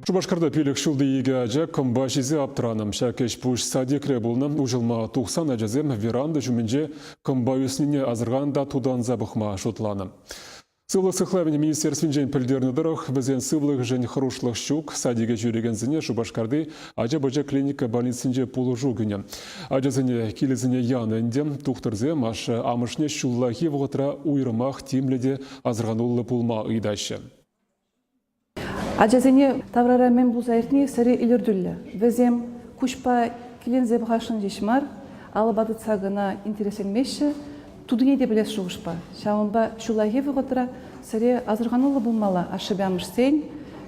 Шубашкарда пелек шулды еге ажа комба жизе аптыраным. Шакеш пуш садекре болным ужылма 90 ажазем веранды жүмінже комба өсініне азырғанда тудан забықма шутланым. Сывлық сықлавіне министерствен жен пілдерні дұрық, бізен сывлық жен хорошлық щук садеге жүреген зіне Шубашкарды ажа-бажа клиника больницинже пулы жүгіне. Ажазыне келізіне яны әндем тұқтырзе машы амышне шуллахи вғытра уйрымақ темледе азырғанулы пулма ұйдашы. Ажазыне таврара мен бұзайыртіне сәрі илерділі. Візем күшпа келензе бұғашын жешмар, алыбады цагына интересенмеші, тудыне де білес шуғышпа. Шауынба шулахи вғытра сәрі азырғанулы бұлмала ашыбямыш зен,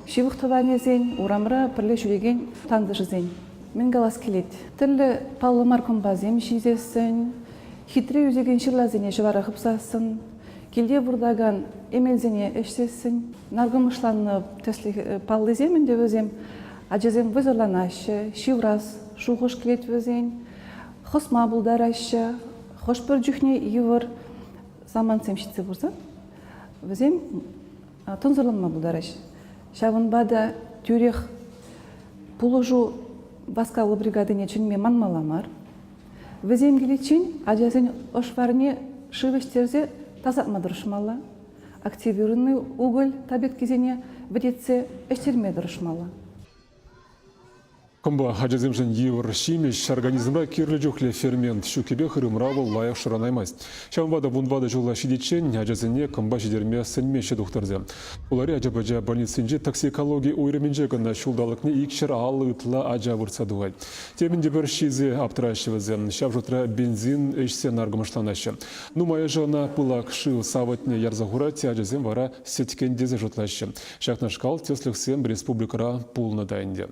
шивықтыване зен, урамыра пірле жүреген тандышы зен. Мен галас келет. Тілі палымар комбазем жизесін, хитре үзеген шырлазене жывара қыпсасын, келде бұрдаган емелзене әшсесін, нарғымышланып төслі палды земін де өзем, ажазем вызырланашы, шивраз, шуғыш келет өзен, қосма бұлдарашы, хош бір жүхне евір заман семшітсе бұрса, өзем тонзырланма бұлдарашы. Шавынбада тюрех пулыжу басқалы бригадыне чынме манмаламар, өзем келетчен ажазен ошварне шивештерзе тазатма дұрышмалы, активированный уголь табет кезене вредетсе эштерме дұрышмалы. Комба ажаземжен евр шимеш организмра кирлі жүхле фермент шукебе хырымра бол лайық шыранаймайыз. Шамбада бұнбада жолла шидетчен ажазене комба жидерме сәнмеші дұқтырзе. Олары ажа-бажа больницинже токсикология ойрыменже гына шулдалықны икшір алы ұтыла ажа вұрса дуғай. Темінде бір шизе аптырашывызы, шав жұтра бензин эшсен аргымыштанашы. Нумая жона пылак шыл саватне ярзағура те ажазем вара сеткен дезе жұтлашы. Шақнашқал тесліксен республикара пулны дайынде.